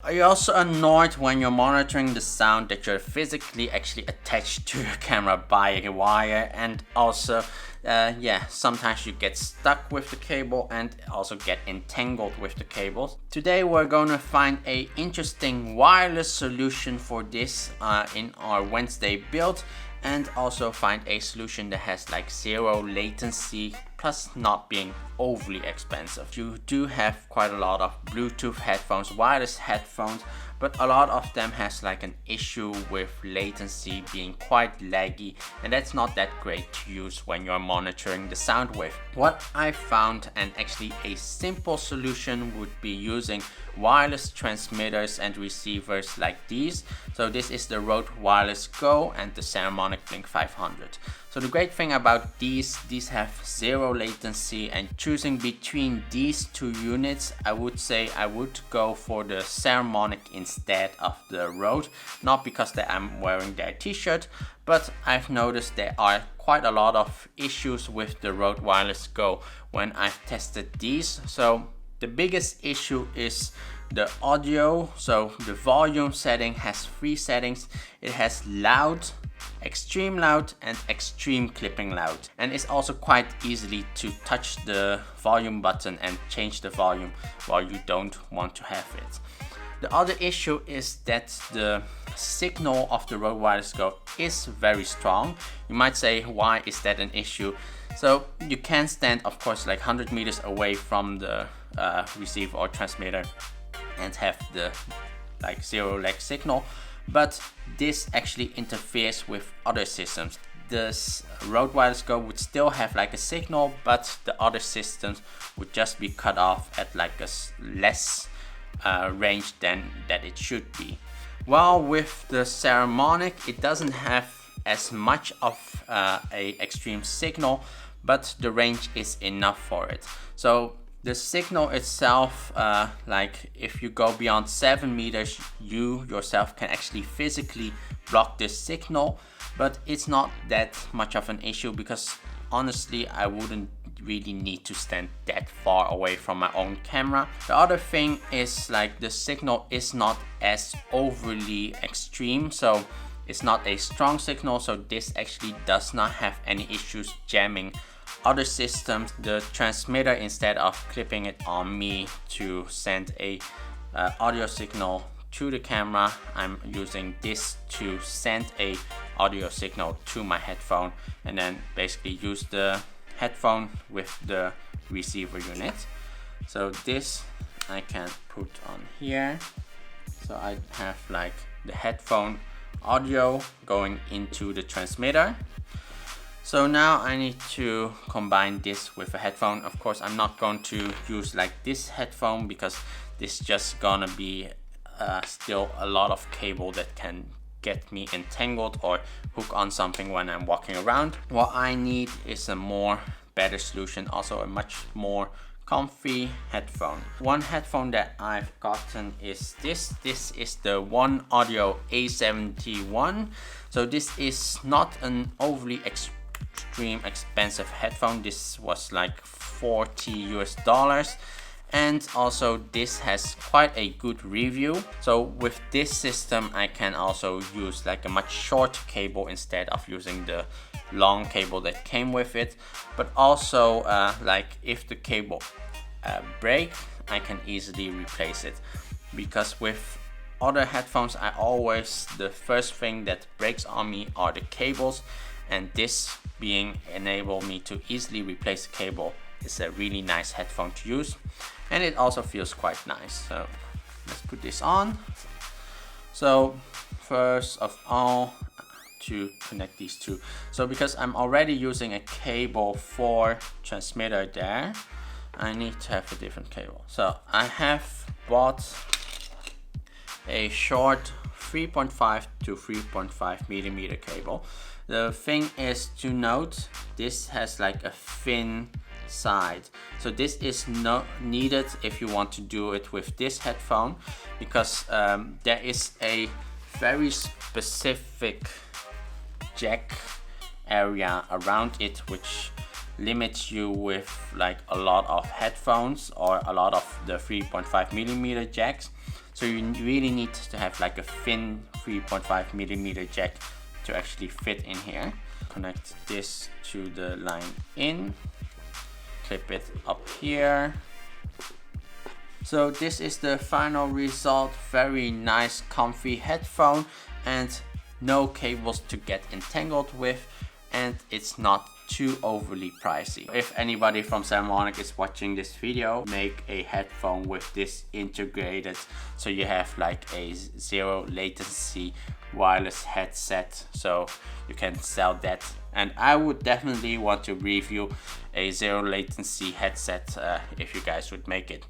Are you also annoyed when you're monitoring the sound that you're physically actually attached to your camera by a wire, and also sometimes you get stuck with the cable and also get entangled with the cables? Today we're going to find a interesting wireless solution for this in our Wednesday build, and also find a solution that has like zero latency plus not being overly expensive. You do have quite a lot of Bluetooth headphones, wireless headphones, but a lot of them has like an issue with latency being quite laggy, and that's not that great to use when you're monitoring the sound wave. What I found, and actually a simple solution, would be using wireless transmitters and receivers like these. So this is the Rode Wireless Go and the Saramonic Blink 500. So the great thing about these have zero latency, and choosing between these two units, I would say I would go for the Saramonic instead of the Rode. Not because I'm wearing their t-shirt, but I've noticed there are quite a lot of issues with the Rode Wireless Go when I've tested these. So the biggest issue is the audio. So the volume setting has 3 settings. It has loud, extreme loud, and extreme clipping loud, and it's also quite easily to touch the volume button and change the volume while you don't want to have it. The other issue is that the signal of the Rode Wireless Go is very strong. You might say, why is that an issue? So you can stand, of course, like 100 meters away from the receiver or transmitter and have the like zero lag signal, but this actually interferes with other systems. This Rode Wireless Go would still have like a signal, but the other systems would just be cut off at like a less range than that it should be. While with the Saramonic, it doesn't have as much of a extreme signal, but the range is enough for it. So the signal itself, like if you go beyond 7 meters, you yourself can actually physically block this signal, but it's not that much of an issue because honestly I wouldn't really need to stand that far away from my own camera. The other thing is like the signal is not as overly extreme, so it's not a strong signal, so this actually does not have any issues jamming other systems. The transmitter, instead of clipping it on me to send a audio signal to the camera, I'm using this to send a audio signal to my headphone, and then basically use the headphone with the receiver unit. So this I can put on here, so I have like the headphone audio going into the transmitter. So now I need to combine this with a headphone. Of course, I'm not going to use like this headphone because this just gonna be still a lot of cable that can get me entangled or hook on something when I'm walking around. What I need is a better solution, also a much more comfy headphone. One headphone that I've gotten is this. This is the One Audio A71. So this is not an overly extreme expensive headphone. This was like $40 US, and also this has quite a good review. So with this system I can also use like a much short cable instead of using the long cable that came with it, but also like if the cable break, I can easily replace it, because with other headphones the first thing that breaks on me are the cables, and this being enable me to easily replace the cable is a really nice headphone to use, and it also feels quite nice. So let's put this on. So first of all, to connect these two, so because I'm already using a cable for transmitter there, I need to have a different cable. So I have bought a short 3.5 to 3.5 millimeter cable. The thing is to note, this has like a thin side, so this is not needed if you want to do it with this headphone, because there is a very specific jack area around it which limits you with like a lot of headphones or a lot of the 3.5 millimeter jacks. So you really need to have like a thin 3.5mm jack to actually fit in here. Connect this to the line in, clip it up here. So this is the final result. Very nice comfy headphone and no cables to get entangled with, and it's not too overly pricey. If anybody from Harmonic is watching this video, make a headphone with this integrated, so you have like a zero latency wireless headset, so you can sell that. And I would definitely want to review a zero latency headset if you guys would make it.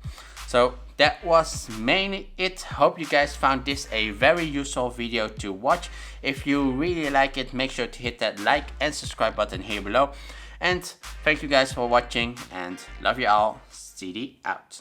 So that was mainly it. Hope you guys found this a very useful video to watch. If you really like it, make sure to hit that like and subscribe button here below. And thank you guys for watching and love you all. CD out.